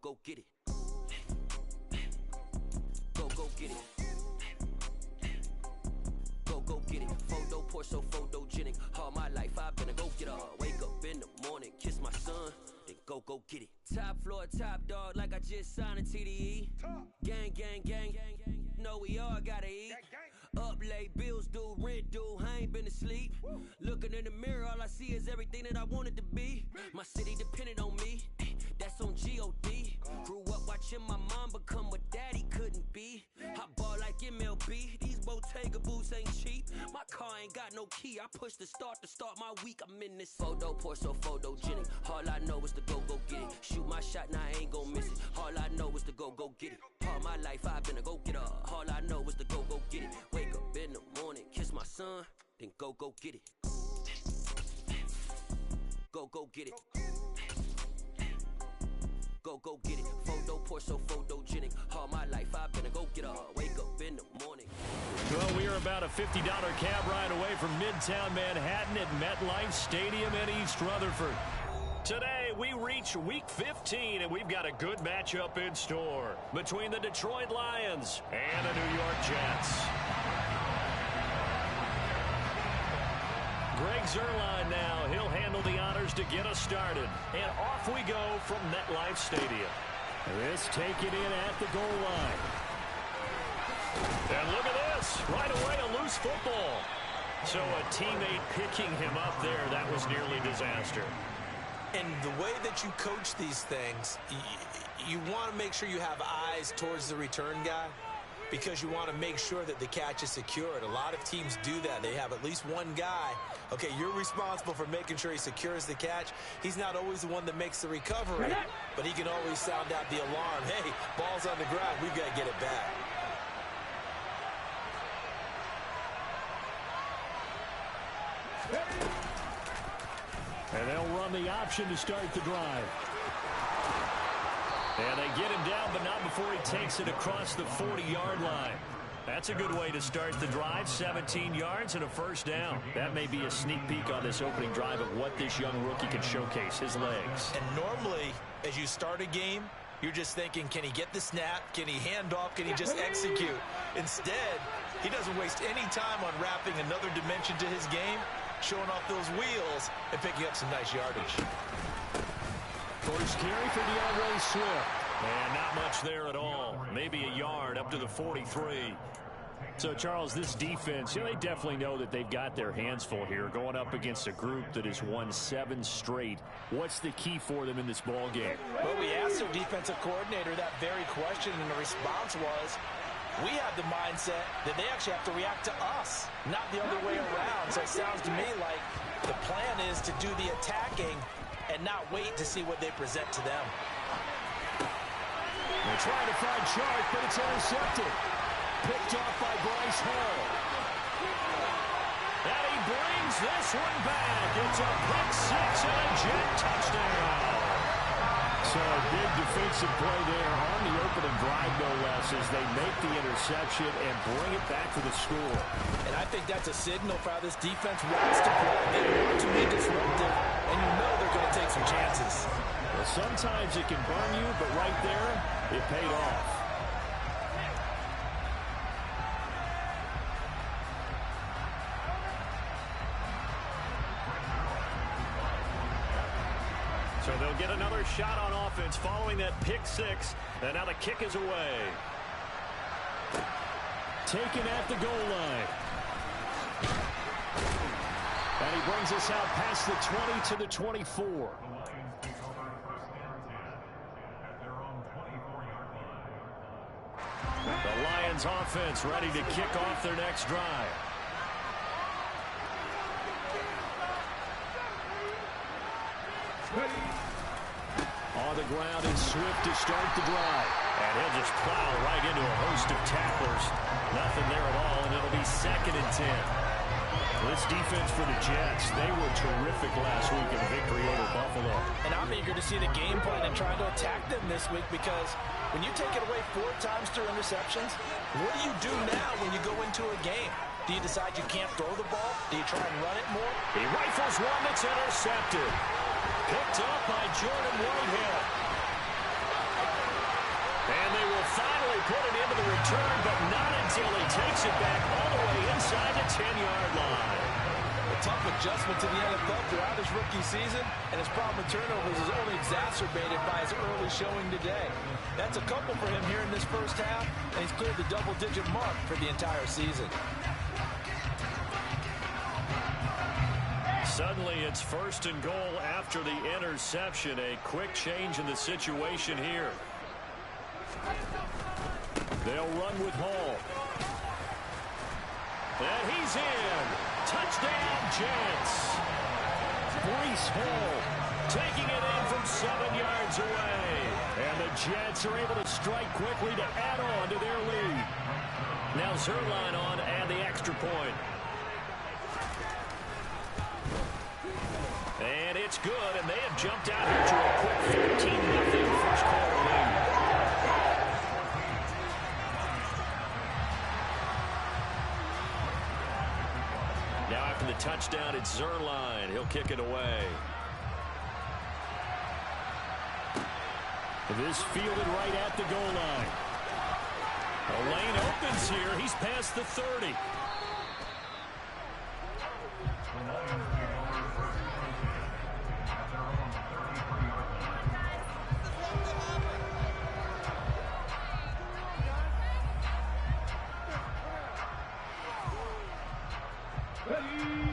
go get it. Go get it. Go get it. Photo poor, so photogenic. All my life I've been a go-getter. Wake up in the morning, kiss my son, then go get it. Top floor, top dog, like I just signed a TDE. Gang, gang, gang, know we all gotta eat. Up late, bills due, rent due, I ain't been asleep. Looking in the mirror, all I see is everything that I wanted to be. My city depended on me, that's on G.O.D. Grew up watching my mom become what daddy couldn't be. I ball like MLB, these Bottega boots ain't cheap. My car ain't got no key, I push the start to start my week. I'm in this photo poor, so photogenic. All I know is to go get it. Shoot my shot, now I ain't gon' miss it. All I know is to go get it. All my life I've been a go-getter. All I know is to go get it. Wake up in the morning, kiss my son, then go get it. Go get it. Go get it. Photo poor, so photogenic. All my life I've been a go-getter. Wake up in the morning. Well, we are about a $50 cab ride away from Midtown Manhattan at MetLife Stadium in East Rutherford. Today, we reach Week 15, and we've got a good matchup in store between the Detroit Lions and the New York Jets. Greg Zuerlein now. He'll handle the honors to get us started. And off we go from MetLife Stadium. This taken in at the goal line. And look at this. Right away, a loose football. So a teammate picking him up there, that was nearly disaster. And the way that you coach these things, you want to make sure you have eyes towards the return guy because you want to make sure that the catch is secured. A lot of teams do that. They have at least one guy. Okay, you're responsible for making sure he secures the catch. He's not always the one that makes the recovery, but he can always sound out the alarm. Hey, ball's on the ground. We've got to get it back. And they'll run the option to start the drive. And they get him down, but not before he takes it across the 40-yard line. That's a good way to start the drive, 17 yards and a first down. That may be a sneak peek on this opening drive of what this young rookie can showcase, his legs. And normally, as you start a game, you're just thinking, can he get the snap? Can he hand off? Can he just execute? Instead, he doesn't waste any time on wrapping another dimension to his game, showing off those wheels and picking up some nice yardage. First carry for DeAndre Swift. And not much there at all. Maybe a yard up to the 43. So, Charles, this defense, they definitely know that they've got their hands full here going up against a group that has won 7 straight. What's the key for them in this ball game? Well, we asked their defensive coordinator that very question, and the response was, we have the mindset that they actually have to react to us, not the other way around. So it sounds to me like the plan is to do the attacking and not wait to see what they present to them. They're trying to find Chark, but it's intercepted. Picked off by Bryce Hall. And he brings this one back. It's a pick six and a Jet touchdown. So a big defensive play there on the opening drive, no less, as they make the interception and bring it back for the score. And I think that's a signal for how this defense wants to play. They want to be disruptive, and you know they're going to take some chances. Well, sometimes it can burn you, but right there, it paid off. So they'll get another shot on offense following that pick six. And now the kick is away. Taken at the goal line. And he brings us out past the 20 to the 24. The Lions offense ready to kick off their next drive. On the ground is Swift to start the drive. And he'll just plow right into a host of tacklers. Nothing there at all, and it'll be 2nd and 10. This defense for the Jets, they were terrific last week in victory over Buffalo. And I'm eager to see the game plan and trying to attack them this week because when you take it away 4 times through interceptions, what do you do now when you go into a game? Do you decide you can't throw the ball? Do you try and run it more? He rifles one that's intercepted. Picked up by Jordan Whitehead. return, but not until he takes it back all the way inside the 10-yard line. A tough adjustment to the NFL throughout his rookie season, and his problem with turnovers is only exacerbated by his early showing today. That's a couple for him here in this first half, and he's cleared the double-digit mark for the entire season. Suddenly, it's 1st and goal after the interception. A quick change in the situation here. They'll run with Hall. And he's in. Touchdown, Jets. Breece Hall taking it in from 7 yards away. And the Jets are able to strike quickly to add on to their lead. Now Zuerlein on to add the extra point. And it's good, and they have jumped out here to a quick 14-0 first quarter lead. Now after the touchdown, it's Zuerlein. He'll kick it away. This fielded right at the goal line. The lane opens here. He's past the 30.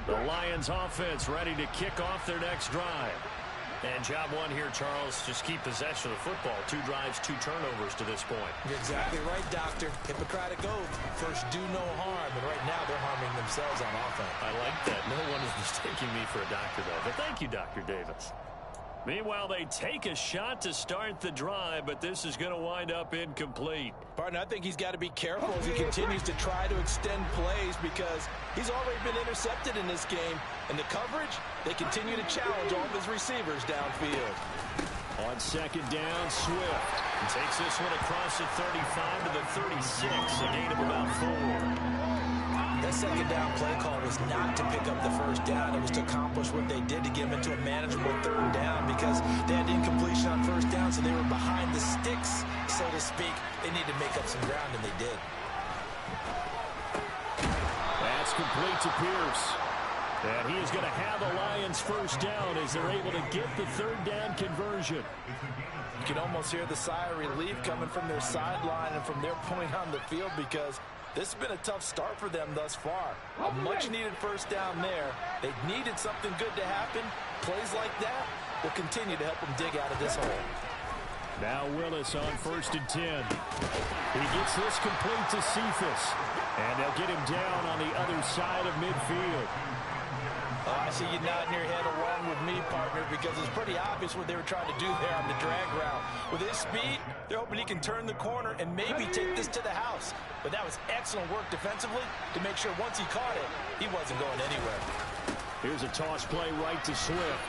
The Lions offense ready to kick off their next drive. And job one here, Charles, just keep possession of the football. 2 drives, 2 turnovers to this point. You're exactly right, Doctor. Hippocratic oath. First, do no harm. And right now, they're harming themselves on offense. I like that. No one is mistaking me for a doctor, though. But thank you, Dr. Davis. Meanwhile, they take a shot to start the drive, but this is going to wind up incomplete. Partner, I think he's got to be careful as he continues to try to extend plays because he's already been intercepted in this game. And the coverage, they continue to challenge all of his receivers downfield. On 2nd down, Swift. He takes this one across the 35 to the 36, a gain of about 4. That 2nd down play call was not to pick up the 1st down. It was to accomplish what they did to get them into a manageable 3rd down because they had incompletion on 1st down, so they were behind the sticks, so to speak. They needed to make up some ground, and they did. That's complete to Pierce. And he is going to have the Lions 1st down as they're able to get the 3rd down conversion. You can almost hear the sigh of relief coming from their sideline and from their point on the field because this has been a tough start for them thus far. A much-needed 1st down there. They needed something good to happen. Plays like that will continue to help them dig out of this hole. Now Willis on 1st and 10. He gets this complete to Cephas. And they'll get him down on the other side of midfield. I see you nodding your head along with me, partner, because it's pretty obvious what they were trying to do there on the drag route. With his speed, they're hoping he can turn the corner and maybe take this to the house. But that was excellent work defensively to make sure once he caught it, he wasn't going anywhere. Here's a toss play right to Swift.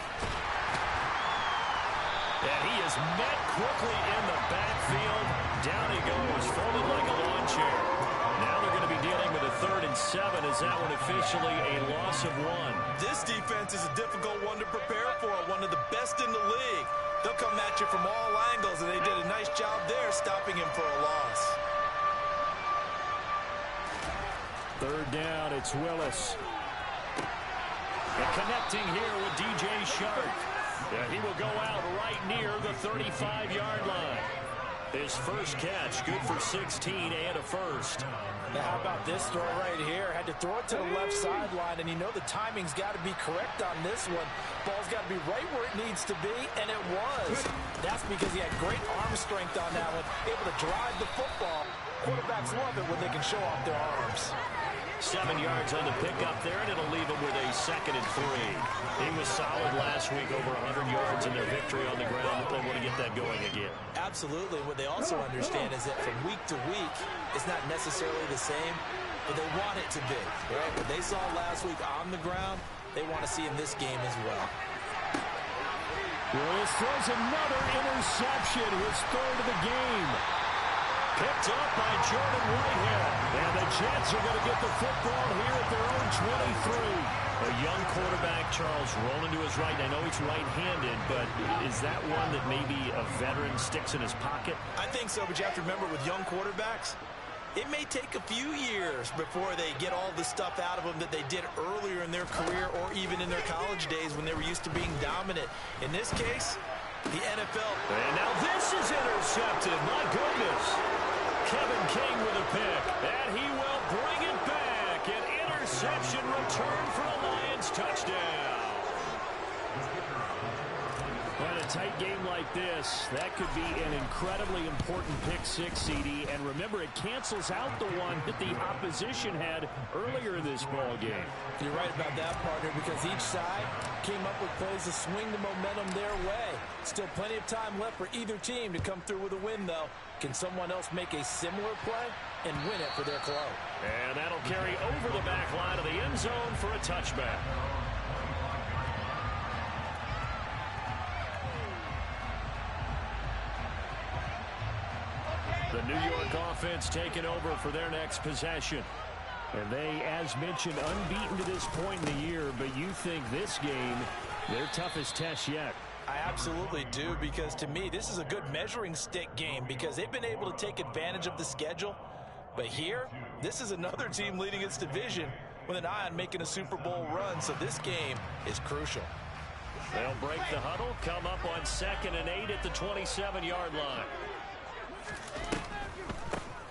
And he is met quickly in the backfield. Down he goes, folded like a lawn chair. Now they're going to be dealing with a 3rd and 7. Is that one officially a loss of 1? This defense is a difficult one to prepare for, one of the best in the league. They'll come at you from all angles, and they did a nice job there stopping him for a loss. 3rd down, it's Willis. And connecting here with DJ Shark. He will go out right near the 35-yard line. His first catch, good for 16 and a 1st. Now, how about this throw right here? Had to throw it to the left sideline, and you know the timing's got to be correct on this one. Ball's got to be right where it needs to be, and it was. That's because he had great arm strength on that one, able to drive the football. Quarterbacks love it when they can show off their arms. 7 yards on the pickup there, and it'll leave him with a 2nd and 3. He was solid last week, over 100 yards in their victory on the ground. They want to get that going again. Absolutely. What they also understand is that from week to week, it's not necessarily the same, but they want it to be. Right? What they saw last week on the ground, they want to see in this game as well. Willis throws another interception, his 3rd of the game. Picked up by Jordan Whitehead. And the Jets are going to get the football here at their own 23. A young quarterback, Charles, rolling to his right. I know he's right-handed, but is that one that maybe a veteran sticks in his pocket? I think so, but you have to remember with young quarterbacks, it may take a few years before they get all the stuff out of them that they did earlier in their career or even in their college days when they were used to being dominant. In this case, the NFL. And now this is intercepted. My goodness. Kevin King with a pick. And he will bring it back. An interception return for a Lions touchdown. In a tight game like this, that could be an incredibly important pick six, CD. And remember, it cancels out the one that the opposition had earlier in this ball game. You're right about that, partner, because each side came up with plays to swing the momentum their way. Still plenty of time left for either team to come through with a win, though. Can someone else make a similar play and win it for their club? And that'll carry over the back line of the end zone for a touchback. The New York offense taking over for their next possession. And they, as mentioned, unbeaten to this point in the year, but you think this game, their toughest test yet. I absolutely do, because to me, this is a good measuring stick game because they've been able to take advantage of the schedule. But here, this is another team leading its division with an eye on making a Super Bowl run, so this game is crucial. They'll break the huddle, come up on 2nd and 8 at the 27-yard line.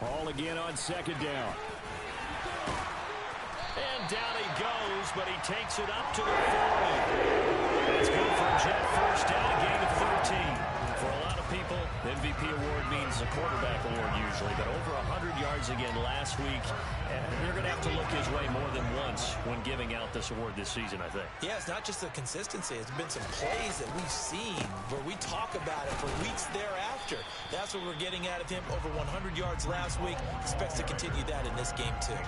Ball again on 2nd down. And down he goes, but he takes it up to the 40. That's good for a Jet first down, a gain of 13. For a lot of people, the MVP award means a quarterback award usually, but over 100 yards again last week. And they're going to have to look his way more than once when giving out this award this season, I think. Yeah, it's not just the consistency. It's been some plays that we've seen where we talk about it for weeks thereafter. That's what we're getting out of him. Over 100 yards last week. Expects to continue that in this game, too.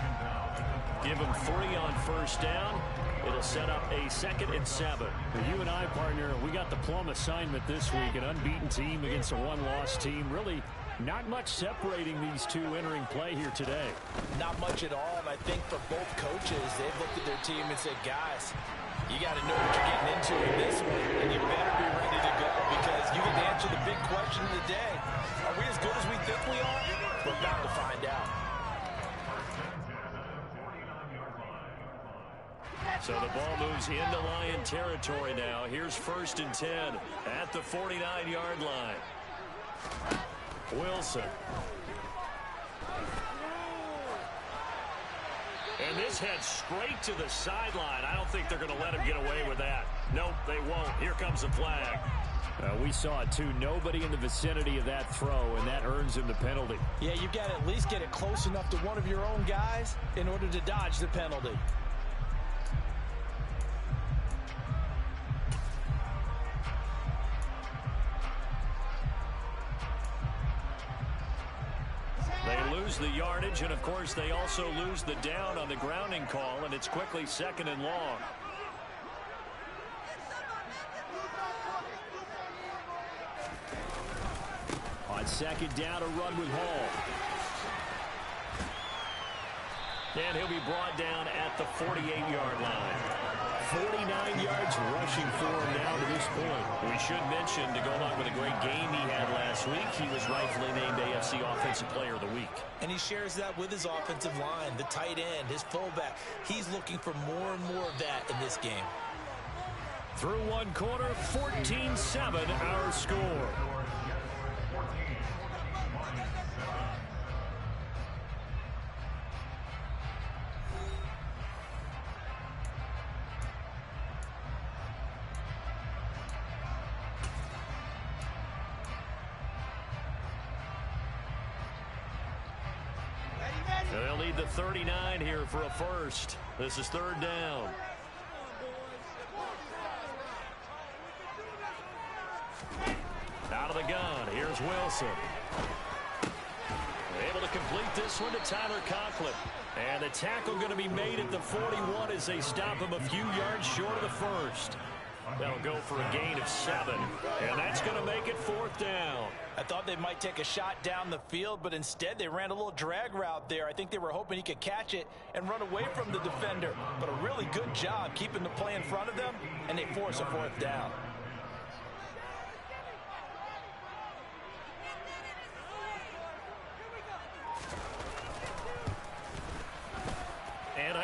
Give him 3 on first down. It'll set up a 2nd and 7. For you and I, partner, we got the plum assignment this week. An unbeaten team against a one-loss team. Really not much separating these two entering play here today. Not much at all, and I think for both coaches, they've looked at their team and said, guys, you got to know what you're getting into in this one, and you better be ready to go because you can answer the big question of the day. Are we as good as we think we are? We're bound to find out. So the ball moves into Lion territory now. Here's 1st and 10 at the 49-yard line. Wilson. And this heads straight to the sideline. I don't think they're going to let him get away with that. Nope, they won't. Here comes the flag. We saw it, too. Nobody in the vicinity of that throw, and that earns him the penalty. Yeah, you've got to at least get it close enough to one of your own guys in order to dodge the penalty. They lose the yardage, and, of course, they also lose the down on the grounding call, and it's quickly 2nd and long. On 2nd down, a run with Hall. And he'll be brought down at the 48-yard line. 49 yards rushing for him now to this point. We should mention, to go along with a great game he had last week, he was rightfully named AFC Offensive Player of the Week. And he shares that with his offensive line, the tight end, his fullback. He's looking for more and more of that in this game. Through one quarter, 14-7 our score. They'll need the 39 here for a first. This is 3rd down. Out of the gun, here's Wilson. Able to complete this one to Tyler Conklin. And the tackle going to be made at the 41 as they stop him a few yards short of the first. That'll go for a gain of 7. And that's going to make it 4th down. I thought they might take a shot down the field, but instead they ran a little drag route there. I think they were hoping he could catch it and run away from the defender. But a really good job keeping the play in front of them, and they force a 4th down.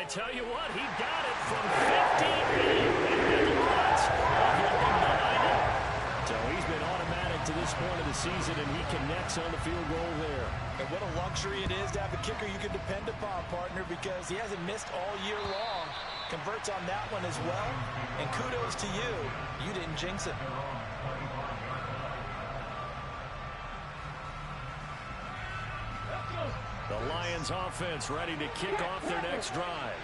tell you what, he got it from 58. So he's been automatic to this point of the season, and he connects on the field goal there. And what a luxury it is to have a kicker you can depend upon, partner, because he hasn't missed all year long. Converts on that one as well. And kudos to you. You didn't jinx it. The Lions offense ready to kick off their next drive.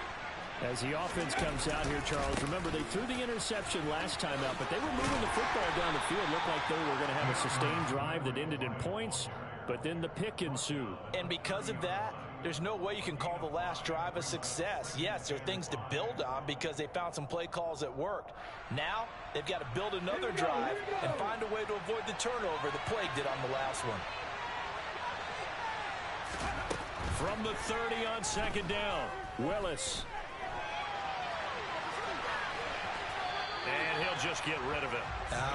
As the offense comes out here, Charles, remember they threw the interception last time out, but they were moving the football down the field. Looked like they were going to have a sustained drive that ended in points, but then the pick ensued. And because of that, there's no way you can call the last drive a success. Yes, there are things to build on because they found some play calls that worked. Now, they've got to build another drive and find a way to avoid the turnover the Plague did on the last one. From the 30 on second down, Willis. And he'll just get rid of it.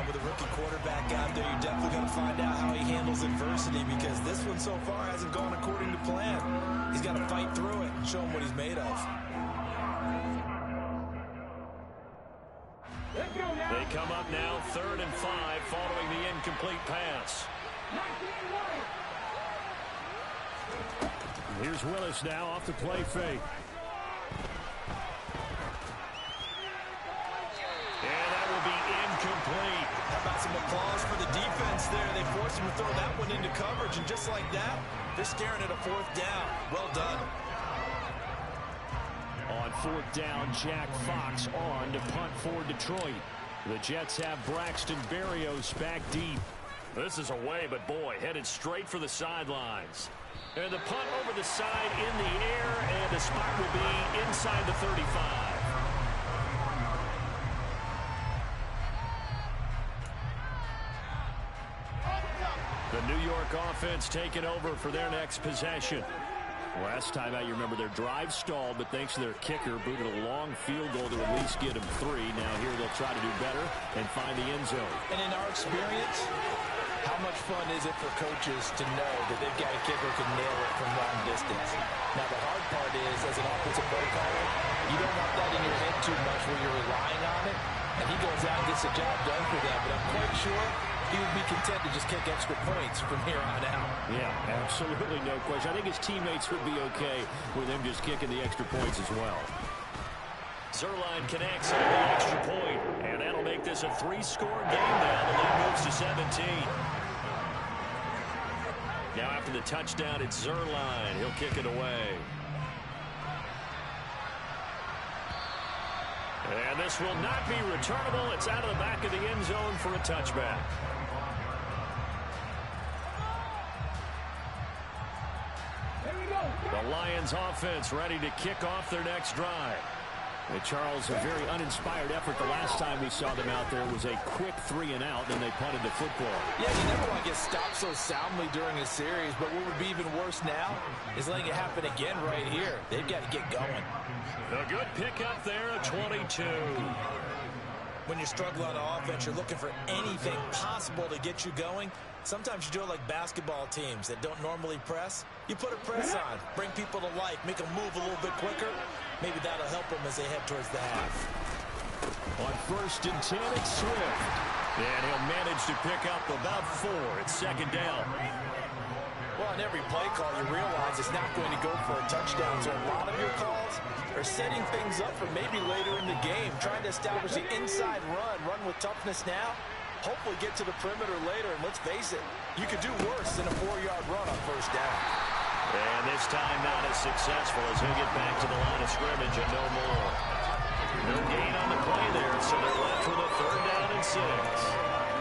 With a rookie quarterback out there, you're definitely going to find out how he handles adversity because this one so far hasn't gone according to plan. He's got to fight through it and show him what he's made of. They come up now, 3rd and 5, following the incomplete pass. Here's Willis now off the play fake. And that will be incomplete. How about some applause for the defense there? They forced him to throw that one into coverage, and just like that, they're staring at a 4th down. Well done. On 4th down, Jack Fox on to punt for Detroit. The Jets have Braxton Berrios back deep. This is away, but boy, headed straight for the sidelines. And the punt over the side in the air, and the spot will be inside the 35. The New York offense taking over for their next possession. Last time out, you remember their drive stalled, but thanks to their kicker, booted a long field goal to at least get them 3. Now here they'll try to do better and find the end zone. And in our experience, how much fun is it for coaches to know that they've got a kicker who can nail it from long distance? Now, the hard part is, as an offensive play caller, you don't want that in your head too much where you're relying on it, and he goes out and gets the job done for them. But I'm quite sure he would be content to just kick extra points from here on out. Yeah, absolutely no question. I think his teammates would be okay with him just kicking the extra points as well. Zuerlein connects on the extra point, and that'll make this a 3-score game now. The lead moves to 17. Now after the touchdown, it's Zuerlein. He'll kick it away. And this will not be returnable. It's out of the back of the end zone for a touchback. The Lions offense ready to kick off their next drive. And Charles, a very uninspired effort. The last time we saw them out there was a quick 3-and-out, and they punted the football. Yeah, you never want to get stopped so soundly during a series, but what would be even worse now is letting it happen again right here. They've got to get going. A good pickup there, a 22. When you struggle on offense, you're looking for anything possible to get you going. Sometimes you do it like basketball teams that don't normally press. You put a press on, bring people to life, make them move a little bit quicker. Maybe that'll help them as they head towards the half. On 1st and 10, it's Swift. And he'll manage to pick up about 4. It's 2nd down. Well, on every play call, you realize it's not going to go for a touchdown. So a lot of your calls are setting things up for maybe later in the game, trying to establish the inside run with toughness now. Hopefully get to the perimeter later, and let's face it, you could do worse than a 4-yard run on 1st down. And this time not as successful as he'll get back to the line of scrimmage and no more. No gain on the play there, so they're left with a 3rd down and 6.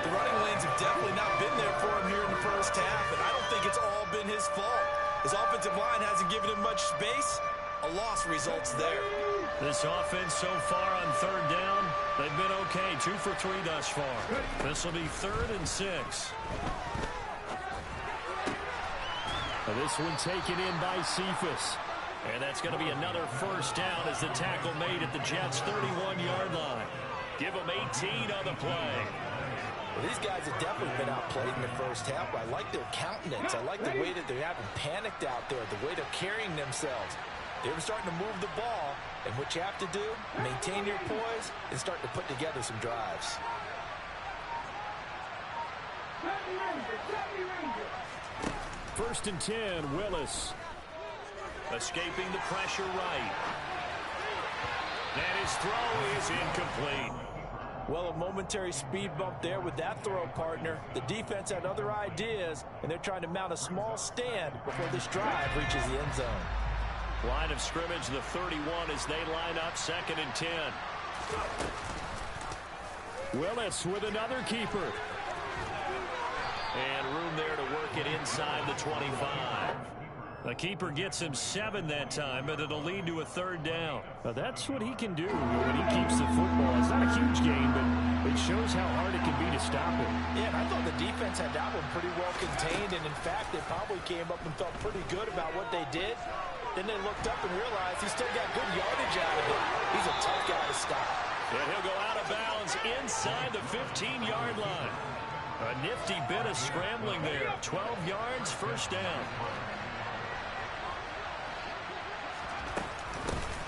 The running lanes have definitely not been there for him here in the first half, and I don't think it's all been his fault. His offensive line hasn't given him much space. A loss results there. This offense so far on 3rd down, they've been okay. 2 for 3 thus far. This will be 3rd and 6. This one taken in by Cephas. And that's going to be another 1st down as the tackle made at the Jets' 31-yard line. Give them 18 on the play. Well, these guys have definitely been outplayed in the first half. I like their countenance. I like the way that they haven't panicked out there, the way they're carrying themselves. They're starting to move the ball, and what you have to do, maintain your poise and start to put together some drives. First and 10, Willis. Escaping the pressure right. And his throw is incomplete. Well, a momentary speed bump there with that throw, partner. The defense had other ideas, and they're trying to mount a small stand before this drive reaches the end zone. Line of scrimmage, the 31 as they line up, 2nd and 10. Willis with another keeper. And room there to work it inside the 25. The keeper gets him 7 that time, but it'll lead to a 3rd down. Now that's what he can do when he keeps the football. It's not a huge gain, but it shows how hard it can be to stop him. Yeah, and I thought the defense had that one pretty well contained, and in fact, they probably came up and felt pretty good about what they did. Then they looked up and realized he still got good yardage out of it. He's a tough guy to stop. And he'll go out of bounds inside the 15-yard line. A nifty bit of scrambling there. 12 yards, 1st down.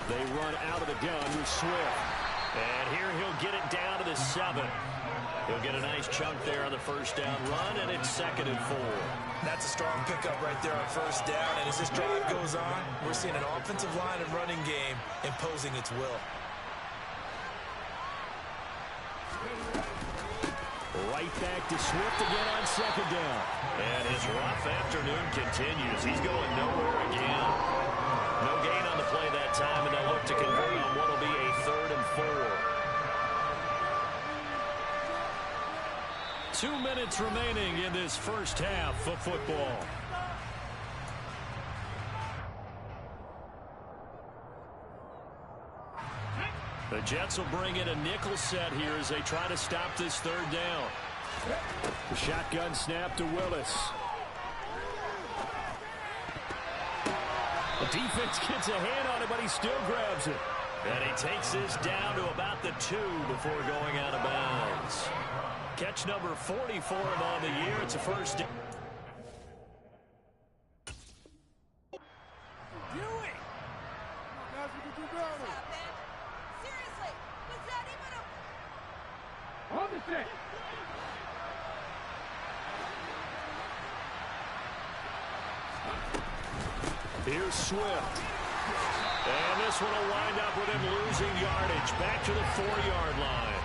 They run out of the gun with Swift. And here he'll get it down to the 7. He'll get a nice chunk there on the 1st down run, and it's 2nd and 4. That's a strong pickup right there on 1st down. And as this drive goes on, we're seeing an offensive line and running game imposing its will. Right back to Swift again on 2nd down. And his rough afternoon continues. He's going nowhere again. No gain on the play that time, and they'll look to convert on what will be a 3rd and 4. 2 minutes remaining in this first half of football. The Jets will bring in a nickel set here as they try to stop this 3rd down. The shotgun snap to Willis. The defense gets a hand on it, but he still grabs it. And he takes this down to about the 2 before going out of bounds. Catch number 40 for him on the year. It's a 1st down. Here's Swift. And this one will wind up with him losing yardage. Back to the 4-yard line.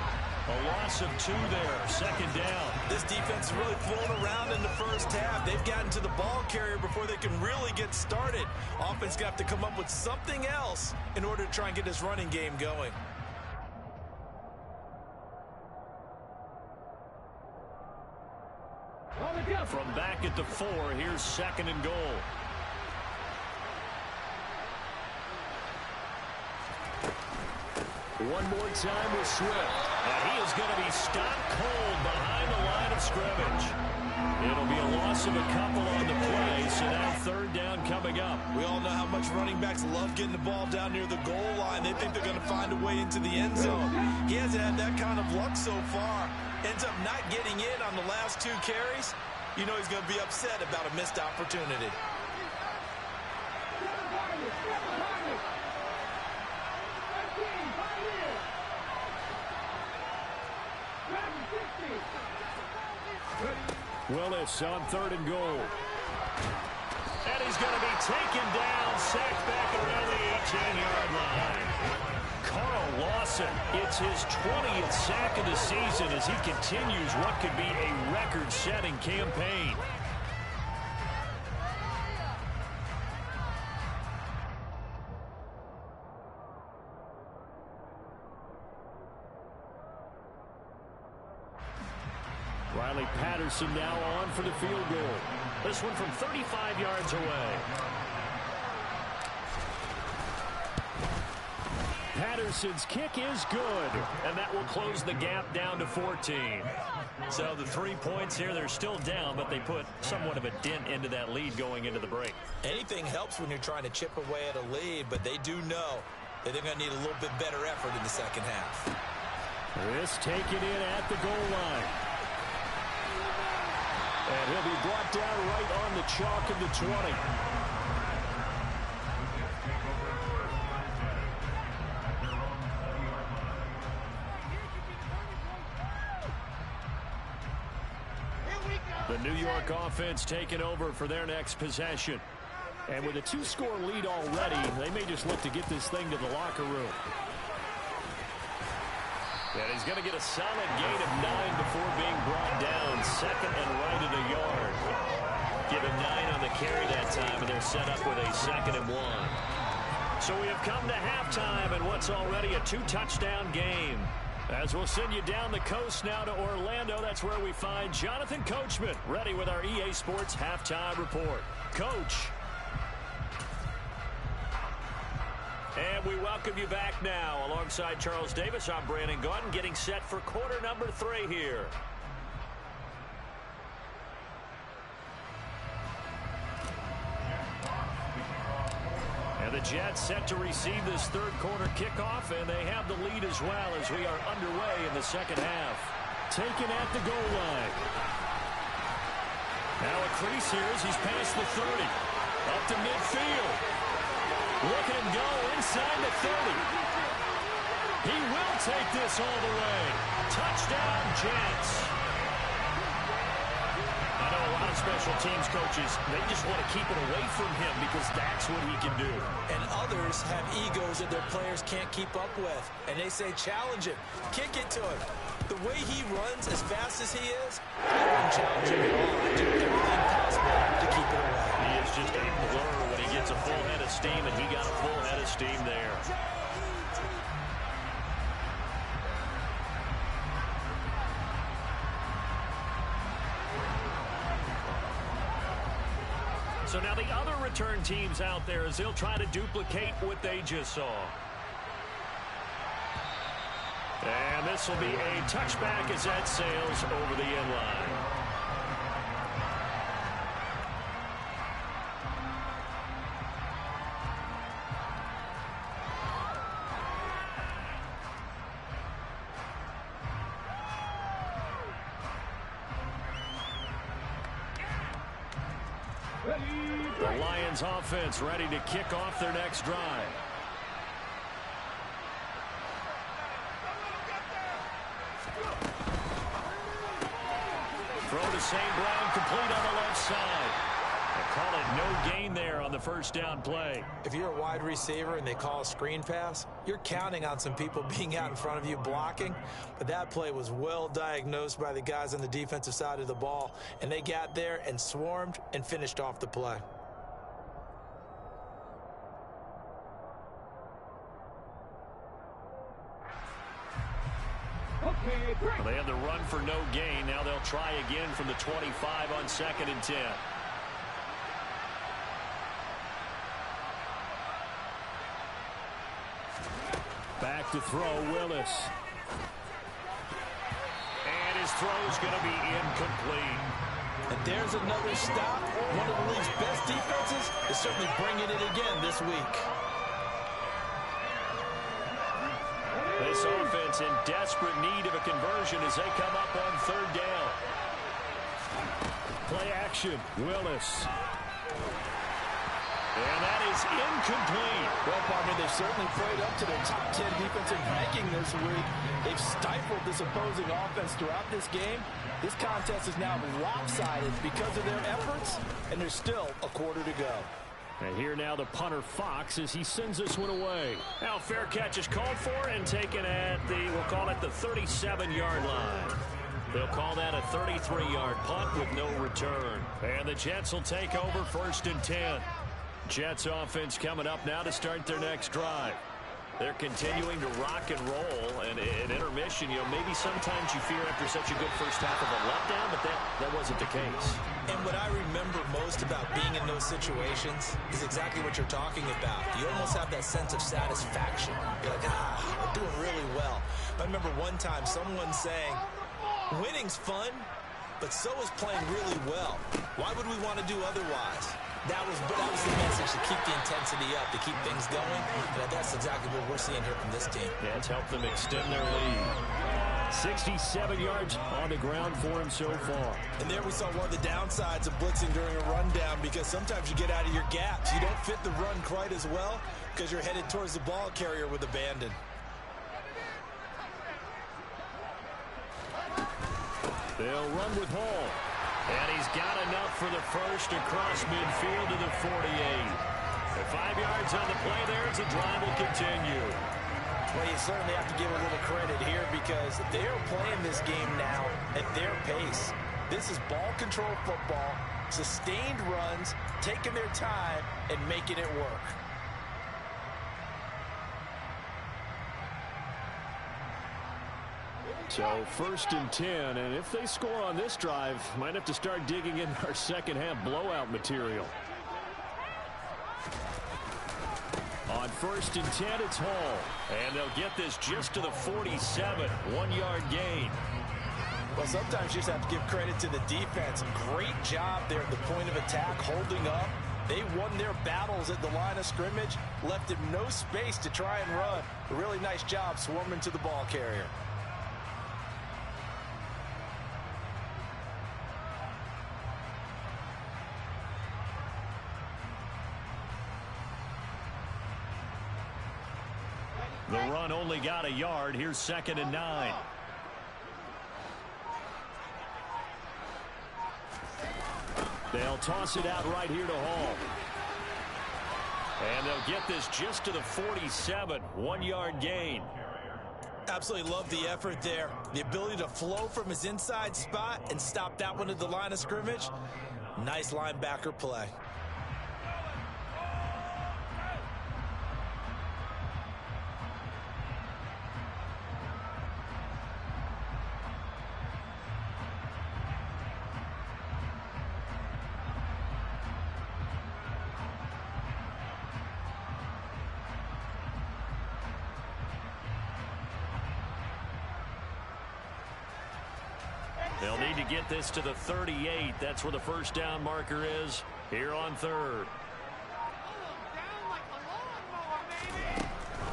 A loss of 2 there. 2nd down. This defense is really flown around in the first half. They've gotten to the ball carrier before they can really get started. Offense got to come up with something else in order to try and get this running game going. From back at the 4, here's 2nd and goal. One more time with Swift. And he is going to be stopped cold behind the line of scrimmage. It'll be a loss of a couple on the play, so now 3rd down coming up. We all know how much running backs love getting the ball down near the goal line. They think they're going to find a way into the end zone. He hasn't had that kind of luck so far. Ends up not getting in on the last 2 carries. You know he's going to be upset about a missed opportunity. Willis on 3rd and goal. And he's going to be taken down, sacked back around the 18-yard line. Carl Lawson, it's his 20th sack of the season as he continues what could be a record-setting campaign. Riley Patterson now on for the field goal. This one from 35 yards away. Patterson's kick is good, and that will close the gap down to 14. So the 3 points here, they're still down, but they put somewhat of a dent into that lead going into the break. Anything helps when you're trying to chip away at a lead, but they do know that they're going to need a little bit better effort in the second half. This taken in at the goal line. And he'll be brought down right on the chalk of the 20. New York offense taking over for their next possession. And with a 2-score lead already, they may just look to get this thing to the locker room. And he's going to get a solid gain of 9 before being brought down. Second and right at a yard. Give him 9 on the carry that time, and they're set up with a 2nd and 1. So we have come to halftime in what's already a 2-touchdown game. As we'll send you down the coast now to Orlando, that's where we find Jonathan Coachman ready with our EA Sports Halftime Report. Coach. And we welcome you back now. Alongside Charles Davis, I'm Brandon Gaudin, getting set for quarter number 3 here. And the Jets set to receive this third quarter kickoff, and they have the lead as well as we are underway in the second half. Taken at the goal line. Now a crease here as he's past the 30. Up to midfield. Look at him go inside the 30. He will take this all the way. Touchdown, Jets. I know a lot of special teams coaches, they just want to keep it away from him because that's what he can do. And others have egos that their players can't keep up with. And they say, challenge him. Kick it to him. The way he runs as fast as he is, I wouldn't challenge him at all. I do everything possible to keep it away. He is just a blur when he gets a full head of steam, and he got a full head of steam there. So now the other return teams out there as they'll try to duplicate what they just saw. And this will be a touchback as that sails over the end line. The Lions offense ready to kick off their next drive. Throw to St. Brown, complete on the left side. They call it no gain there on the first down play. If you're a wide receiver and they call a screen pass, you're counting on some people being out in front of you blocking. But that play was well diagnosed by the guys on the defensive side of the ball, and they got there and swarmed and finished off the play. Well, they had the run for no gain. Now they'll try again from the 25 on 2nd and 10. Back to throw, Willis. And his throw's going to be incomplete. And there's another stop. One of the league's best defenses is certainly bringing it again this week. This offense in desperate need of a conversion as they come up on 3rd down. Play action, Willis. And that is incomplete. Well, partner, they've certainly played up to their top 10 defensive ranking this week. They've stifled this opposing offense throughout this game. This contest is now lopsided because of their efforts, and there's still a quarter to go. And here now the punter Fox as he sends this one away. Now fair catch is called for and taken at we'll call it the 37-yard line. They'll call that a 33-yard punt with no return. And the Jets will take over 1st and 10. Jets offense coming up now to start their next drive. They're continuing to rock and roll, and at intermission, maybe sometimes you fear after such a good first half of a letdown, but that wasn't the case. And what I remember most about being in those situations is exactly what you're talking about. You almost have that sense of satisfaction. You're like, we're doing really well. I remember one time someone saying, winning's fun, but so is playing really well. Why would we want to do otherwise? That was the message, to keep the intensity up, to keep things going. And that's exactly what we're seeing here from this team. Yeah, it's helped them extend their lead. 67 yards on the ground for him so far. And there we saw one of the downsides of blitzing during a rundown, because sometimes you get out of your gaps. You don't fit the run quite as well because you're headed towards the ball carrier with abandon. They'll run with Hall. And he's got enough for the first across midfield to the 48. At 5 yards on the play there as the drive will continue. Well, you certainly have to give a little credit here because they are playing this game now at their pace. This is ball control football, sustained runs, taking their time, and making it work. So 1st and 10, and if they score on this drive, might have to start digging in our second half blowout material. On 1st and 10, it's Hall. And they'll get this just to the 47, 1-yard gain. Well, sometimes you just have to give credit to the defense. Great job there at the point of attack, holding up. They won their battles at the line of scrimmage, left him no space to try and run. A really nice job swarming to the ball carrier. The run only got a yard. Here's 2nd and 9. They'll toss it out right here to Hall. And they'll get this just to the 47, 1-yard gain. Absolutely love the effort there. The ability to flow from his inside spot and stop that one at the line of scrimmage. Nice linebacker play. They'll need to get this to the 38. That's where the first down marker is here on 3rd.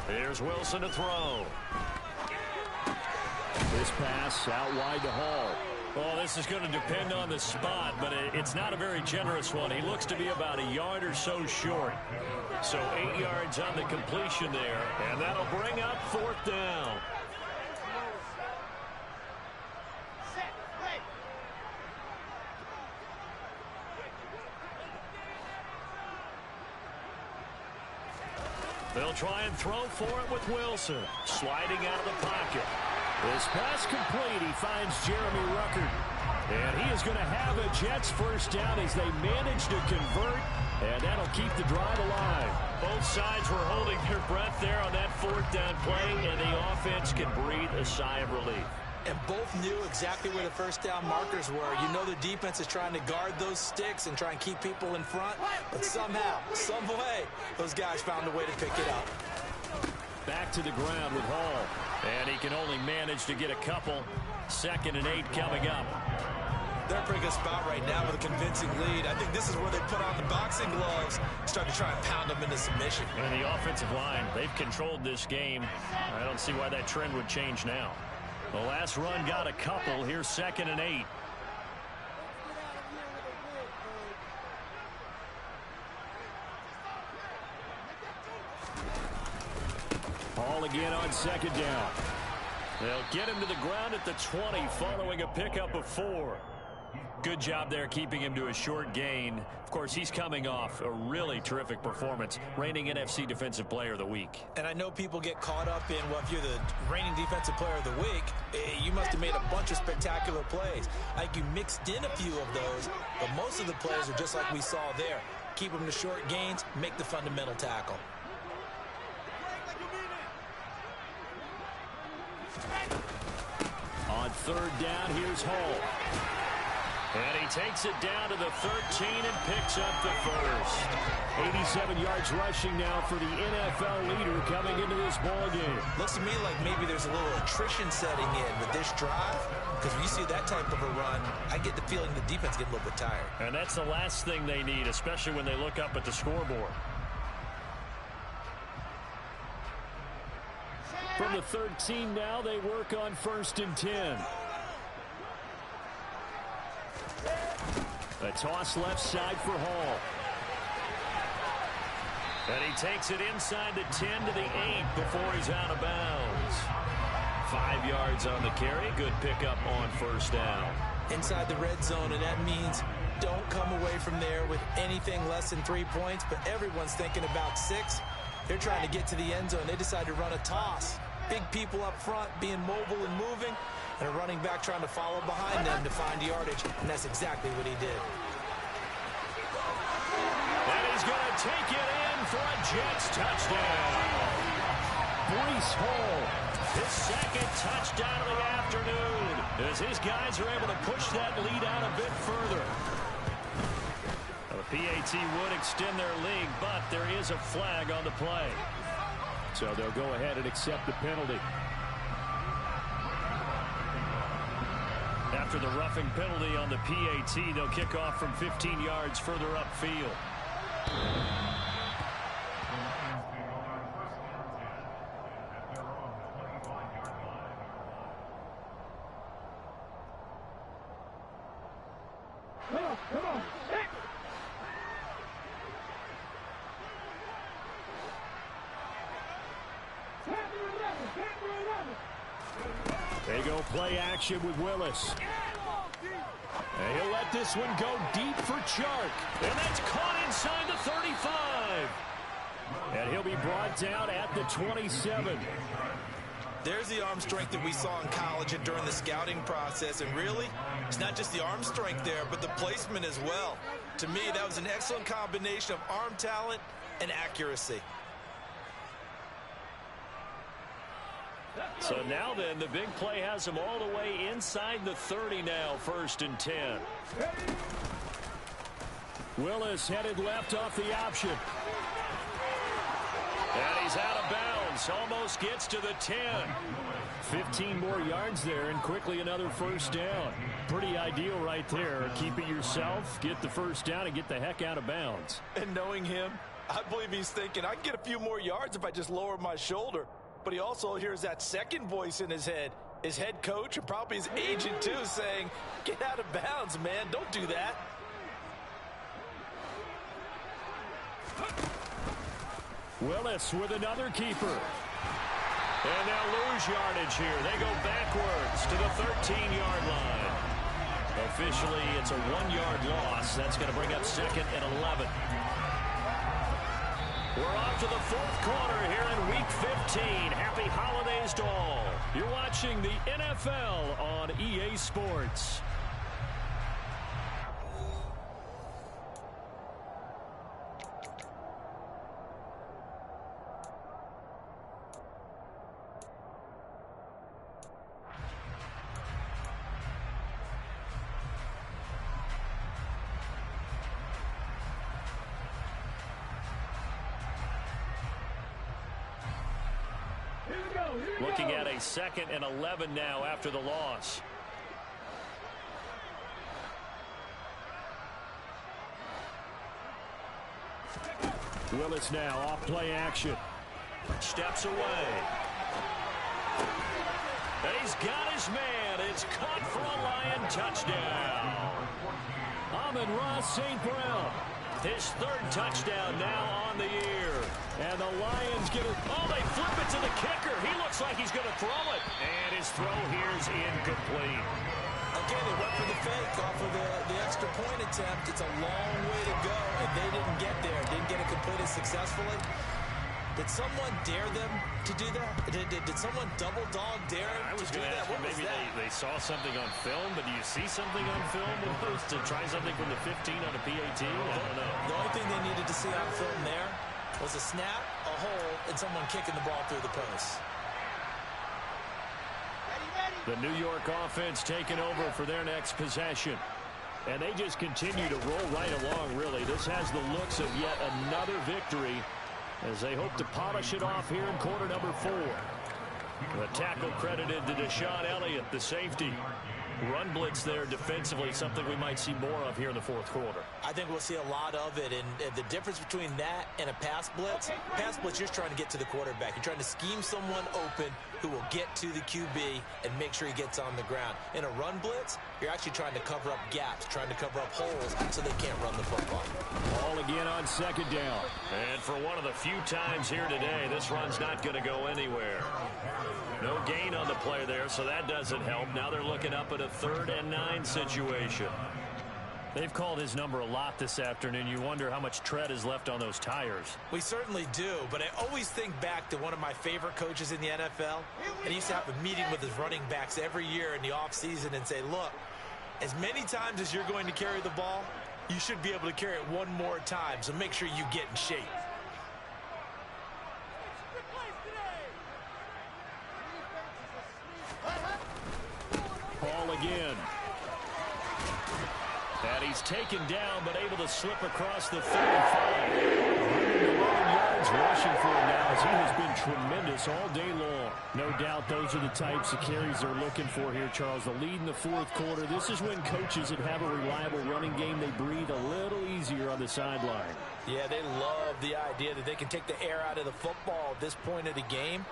Here's Wilson to throw. This pass out wide to Hall. Well, this is going to depend on the spot, but it's not a very generous one. He looks to be about a yard or so short. So 8 yards on the completion there, and that'll bring up 4th down. They'll try and throw for it with Wilson. Sliding out of the pocket. This pass complete. He finds Jeremy Ruckert. And he is going to have a Jets first down as they manage to convert. And that'll keep the drive alive. Both sides were holding their breath there on that 4th down play. And the offense can breathe a sigh of relief. And both knew exactly where the first down markers were. You know the defense is trying to guard those sticks and try and keep people in front. But somehow, some way, those guys found a way to pick it up. Back to the ground with Hall. And he can only manage to get a couple. 2nd and 8 coming up. They're in a pretty good spot right now with a convincing lead. I think this is where they put on the boxing gloves, start to try and pound them into submission. And the offensive line, they've controlled this game. I don't see why that trend would change now. The last run got a couple. Here's 2nd and 8. Hall again on 2nd down. They'll get him to the ground at the 20 following a pickup of 4. Good job there keeping him to a short gain. Of course, he's coming off a really terrific performance, reigning NFC Defensive Player of the Week. And I know people get caught up in, well, if you're the reigning Defensive Player of the Week, you must have made a bunch of spectacular plays. I think you mixed in a few of those, but most of the plays are just like we saw there. Keep them to short gains, make the fundamental tackle. On 3rd down, here's Hall. And he takes it down to the 13 and picks up the first. 87 yards rushing now for the NFL leader coming into this ballgame. Looks to me like maybe there's a little attrition setting in with this drive, because when you see that type of a run, I get the feeling the defense gets a little bit tired. And that's the last thing they need, especially when they look up at the scoreboard. From the 13 now, they work on 1st and 10. A toss left side for Hall. And he takes it inside the 10 to the 8 before he's out of bounds. 5 yards on the carry. Good pickup on 1st down. inside the red zone, and that means don't come away from there with anything less than 3 points, but everyone's thinking about 6. They're trying to get to the end zone. They decide to run a toss. Big people up front being mobile and moving, and a running back trying to follow behind them to find yardage, and that's exactly what he did. And he's going to take it in for a Jets touchdown. Breece Hall, his second touchdown of the afternoon, as his guys are able to push that lead out a bit further. The PAT would extend their lead, but there is a flag on the play. So they'll go ahead and accept the penalty. After the roughing penalty on the PAT, they'll kick off from 15 yards further upfield. Come on. They go play action with Willis. And he'll let this one go deep for Chark. And that's caught inside the 35. And he'll be brought down at the 27. There's the arm strength that we saw in college and during the scouting process. And really, it's not just the arm strength there, but the placement as well. To me, that was an excellent combination of arm talent and accuracy. So now then, the big play has him all the way inside the 30 now, 1st and 10. Willis headed left off the option. And he's out of bounds, almost gets to the 10. 15 more yards there, and quickly another 1st down. Pretty ideal right there. Keep it yourself, get the 1st down, and get the heck out of bounds. And knowing him, I believe he's thinking, I can get a few more yards if I just lower my shoulder. But he also hears that second voice in his head, his head coach and probably his agent too, saying, get out of bounds, man. Don't do that. Willis with another keeper. And they'll lose yardage here. They go backwards to the 13-yard line. Officially, it's a 1-yard loss. That's going to bring up 2nd and 11. We're off to the 4th quarter here in Week 15. Happy holidays to all. You're watching the NFL on EA Sports. Looking at a 2nd and 11 now after the loss. Willis now off play action. Steps away. And he's got his man. It's caught for a Lion touchdown. Amon-Ra St. Brown. His 3rd touchdown now on the year. And the Lions get it. Oh, they flip it to the kicker. He looks like he's going to throw it. And his throw here is incomplete. Okay, they went for the fake off of the extra point attempt. It's a long way to go, and they didn't get there. Didn't get it completed successfully. Did someone dare them to do that? Did someone double dog dare them to do that? What was maybe that? they saw something on film, but do you see something on film opposed to try something from the 15 on a PAT? I don't know. The only thing they needed to see on film there was a snap, a hole, and someone kicking the ball through the post. The New York offense taking over for their next possession. And they just continue to roll right along, really. This has the looks of yet another victory as they hope to polish it off here in quarter number 4. The tackle credited to Deshaun Elliott, the safety. Run blitz there defensively, something we might see more of here in the 4th quarter. I think we'll see a lot of it, and the difference between that and a pass blitz, you're trying to get to the quarterback. You're trying to scheme someone open who will get to the QB and make sure he gets on the ground. In a run blitz, you're actually trying to cover up gaps, trying to cover up holes so they can't run the football. Ball again on on second down. And for one of the few times here today, this run's not going to go anywhere. No gain on the play there, so that doesn't help. Now they're looking up at a 3rd and 9 situation. They've called his number a lot this afternoon. You wonder how much tread is left on those tires. We certainly do, but I always think back to one of my favorite coaches in the NFL. And he used to have a meeting with his running backs every year in the offseason and say, look, as many times as you're going to carry the ball, you should be able to carry it one more time, so make sure you get in shape. Ball again. And he's taken down, but able to slip across the 35. 111 yards rushing for him now, as he has been tremendous all day long. No doubt those are the types of carries they're looking for here, Charles. The lead in the 4th quarter. This is when coaches that have a reliable running game, they breathe a little easier on the sideline. Yeah, they love the idea that they can take the air out of the football at this point of the game.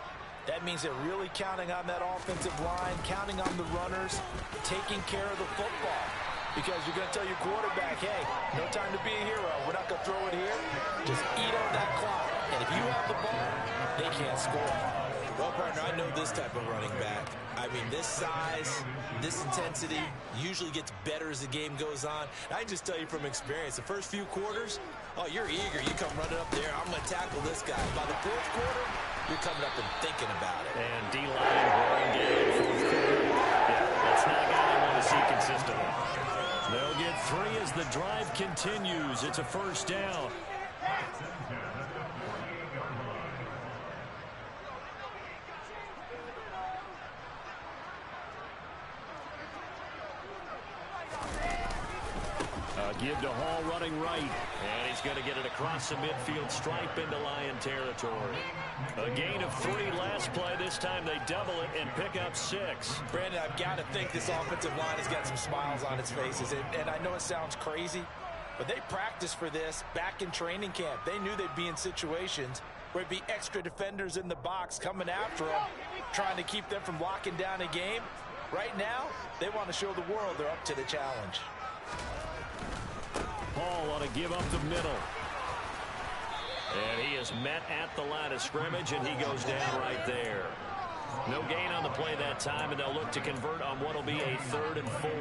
That means they're really counting on that offensive line, counting on the runners, taking care of the football. Because you're going to tell your quarterback, hey, no time to be a hero. We're not going to throw it here. Just eat up that clock. And if you have the ball, they can't score. Well, partner, I know this type of running back. I mean, this size, this intensity usually gets better as the game goes on. I can just tell you from experience, the first few quarters, oh, you're eager. You come running up there. I'm going to tackle this guy. By the 4th quarter, you're coming up and thinking about it. And D-line going down 4th quarter. Yeah, that's not a guy I want to see consistently. They'll get 3 as the drive continues. It's a 1st down. Give to Hall running right. And he's going to get it across the midfield stripe into Lion territory. A gain of 3 last play. This time they double it and pick up 6. Brandon, I've got to think this offensive line has got some smiles on its faces. And I know it sounds crazy, but they practiced for this back in training camp. They knew they'd be in situations where it'd be extra defenders in the box coming after them, trying to keep them from locking down a game. Right now, they want to show the world they're up to the challenge. Hall ought to give up the middle. And he is met at the line of scrimmage, and he goes down right there. No gain on the play that time, and they'll look to convert on what will be a 3rd and 4.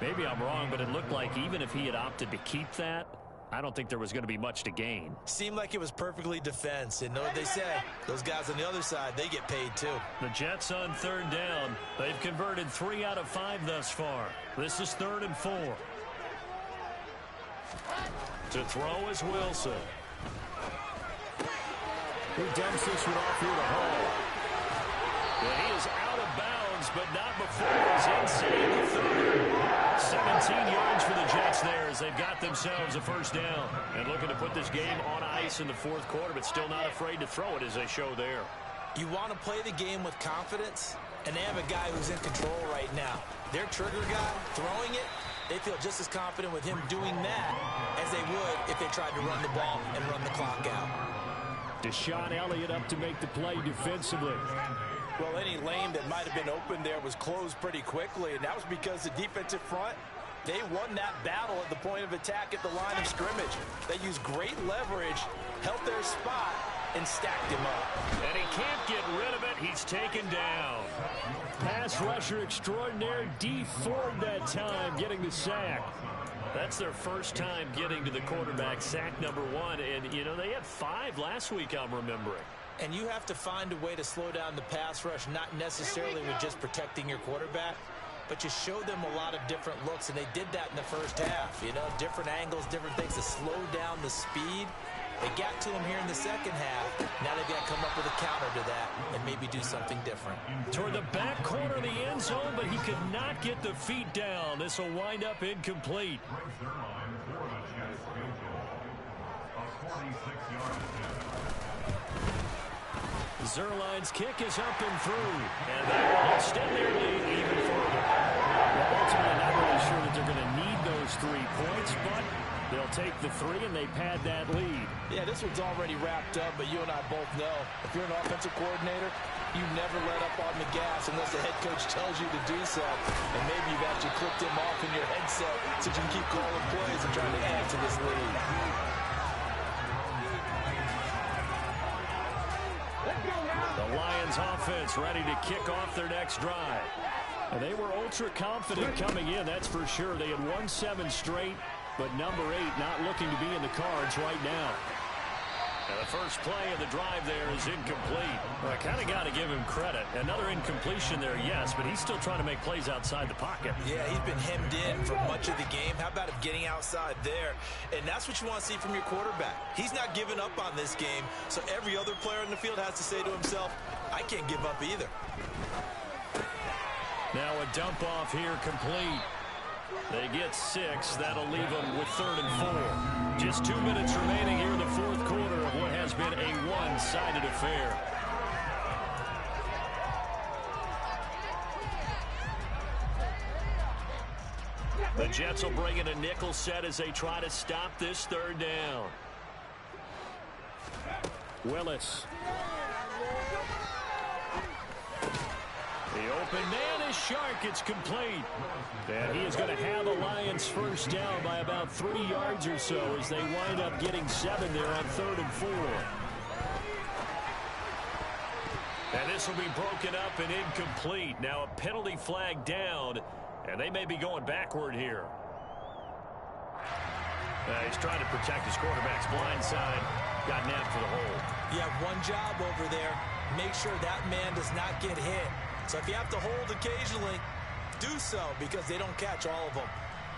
Maybe I'm wrong, but it looked like even if he had opted to keep that, I don't think there was going to be much to gain. Seemed like it was perfectly defense. And know what they say? Those guys on the other side, they get paid too. The Jets on 3rd down. They've converted 3 out of 5 thus far. This is 3rd and 4. To throw is Wilson. He dumps this one off here to Hall. Well, he is out of bounds, but not before he's inside the 30. 17 yards for the Jets there as they've got themselves a 1st down. And looking to put this game on ice in the 4th quarter, but still not afraid to throw it as they show there. You want to play the game with confidence, and they have a guy who's in control right now. Their trigger guy, throwing it, they feel just as confident with him doing that as they would if they tried to run the ball and run the clock out. Deshaun Elliott up to make the play defensively. Well, any lane that might have been open there was closed pretty quickly, and that was because the defensive front, they won that battle at the point of attack at the line of scrimmage. They used great leverage, held their spot, and stacked him up. And he can't get rid of it. He's taken down. Pass rusher extraordinaire, D Ford that time, getting the sack. That's their first time getting to the quarterback, sack number 1. And, you know, they had 5 last week, I'm remembering. And you have to find a way to slow down the pass rush, not necessarily with just protecting your quarterback, but you show them a lot of different looks, and they did that in the first half. You know, different angles, different things to slow down the speed. They got to him here in the second half. Now they've got to come up with a counter to that and maybe do something different. Toward the back corner of the end zone, but he could not get the feet down. This will wind up incomplete. Zerline's kick is up and through. And that will extend their lead even further. Well, ultimately, not really sure that they're going to need those 3 points, but they'll take the 3 and they pad that lead. Yeah, this one's already wrapped up, but you and I both know if you're an offensive coordinator, you never let up on the gas unless the head coach tells you to do so. And maybe you've actually clicked him off in your headset so you can keep calling plays and trying to add to this lead. Dolphins offense ready to kick off their next drive. And they were ultra confident coming in, that's for sure. They had won 7 straight, but number 8 not looking to be in the cards right now. And the first play of the drive there is incomplete. Well, I kind of got to give him credit. Another incompletion there, yes, but he's still trying to make plays outside the pocket. Yeah, he's been hemmed in for much of the game. How about him getting outside there? And that's what you want to see from your quarterback. He's not giving up on this game, so every other player in the field has to say to himself, I can't give up either. Now a dump off here complete. They get 6. That'll leave them with 3rd and 4. Just 2 minutes remaining here in the 4th quarter of what has been a one-sided affair. The Jets will bring in a nickel set as they try to stop this 3rd down. Willis. The open man is Shark. It's complete. And he is going to have the Lions first down by about 3 yards or so as they wind up getting 7 there on 3rd and 4. And this will be broken up and incomplete. Now a penalty flag down, and they may be going backward here. He's trying to protect his quarterback's blind side. Got nabbed for the hold. You have one job over there. Make sure that man does not get hit. So if you have to hold occasionally, do so, because they don't catch all of them.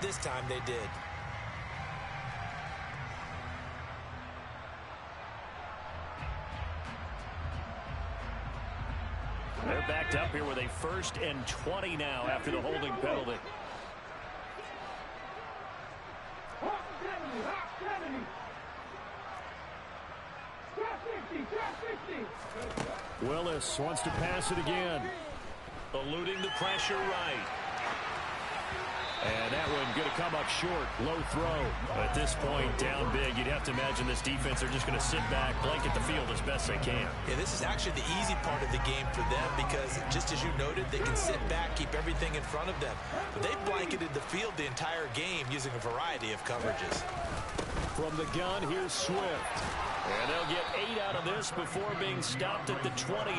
This time they did. They're backed up here with a 1st and 20 now after the holding penalty. Willis wants to pass it again. Eluding the pressure right. And that one going to come up short. Low throw. At this point, down big, you'd have to imagine this defense are just going to sit back, blanket the field as best they can. Yeah, this is actually the easy part of the game for them because, just as you noted, they can sit back, keep everything in front of them. But they've blanketed the field the entire game using a variety of coverages. From the gun, here's Swift. And they'll get 8 out of this before being stopped at the 28.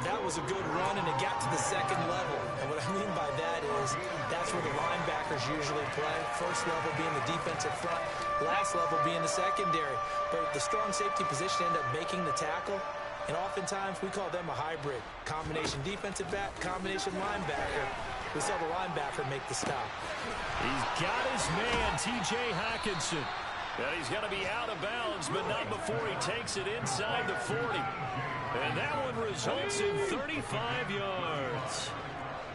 That was a good run, and it got to the 2nd level. And what I mean by that is that's where the linebackers usually play. First level being the defensive front, last level being the secondary. But the strong safety position end up making the tackle, and oftentimes we call them a hybrid. Combination defensive back, combination linebacker. We saw the linebacker make the stop. He's got his man, T.J. Hockenson. And he's going to be out of bounds, but not before he takes it inside the 40. And that one results in 35 yards.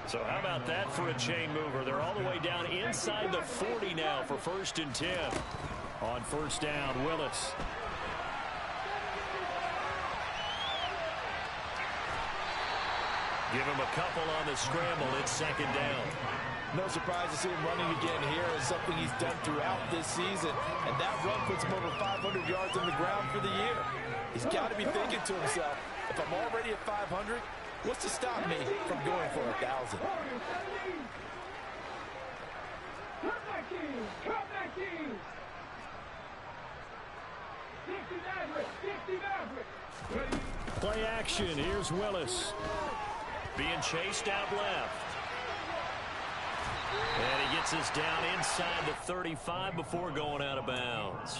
So how about that for a chain mover? They're all the way down inside the 40 now for 1st and 10. On 1st down, Willis. Give him a couple on the scramble. It's 2nd down. No surprise to see him running again here. It's something he's done throughout this season. And that run puts him over 500 yards on the ground for the year. He's got to be thinking to himself, if I'm already at 500, what's to stop me from going for 1,000? Play action. Here's Willis. Being chased out left. And he gets us down inside the 35 before going out of bounds.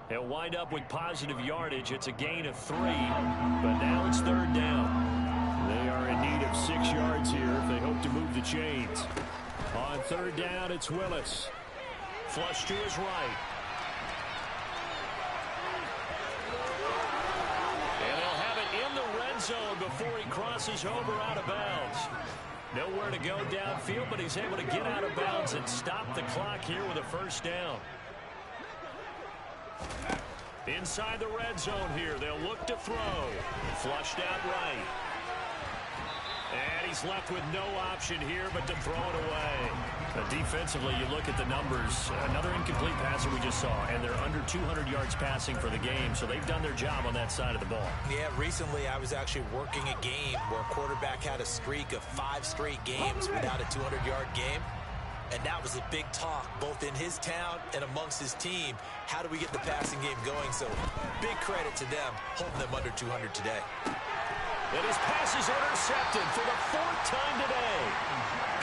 He'll wind up with positive yardage. It's a gain of 3, but now it's 3rd down. They are in need of 6 yards here if they hope to move the chains. On 3rd down, it's Willis. Flush to his right. And they'll have it in the red zone before he crosses over out of bounds. Nowhere to go downfield, but he's able to get out of bounds and stop the clock here with a 1st down. Inside the red zone here, they'll look to throw. Flushed out right. And he's left with no option here but to throw it away. Defensively, you look at the numbers. Another incomplete passer we just saw, and they're under 200 yards passing for the game, so they've done their job on that side of the ball. Yeah, recently I was actually working a game where a quarterback had a streak of 5 straight games without a 200-yard game. And that was a big talk, both in his town and amongst his team. How do we get the passing game going? So big credit to them, holding them under 200 today. And his pass is intercepted for the 4th time today.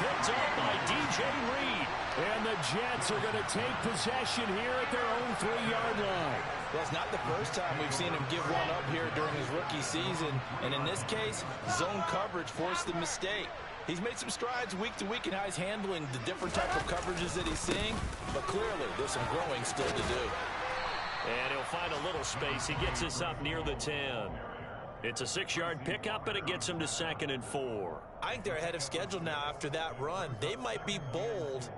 Picked up by DJ Reed. And the Jets are going to take possession here at their own 3-yard line. Well, it's not the first time we've seen him give one up here during his rookie season. And in this case, zone coverage forced the mistake. He's made some strides week to week in how he's handling the different type of coverages that he's seeing. But clearly, there's some growing still to do. And he'll find a little space. He gets us up near the 10. It's a 6-yard pickup, and it gets him to 2nd and 4. I think they're ahead of schedule now after that run. They might be bold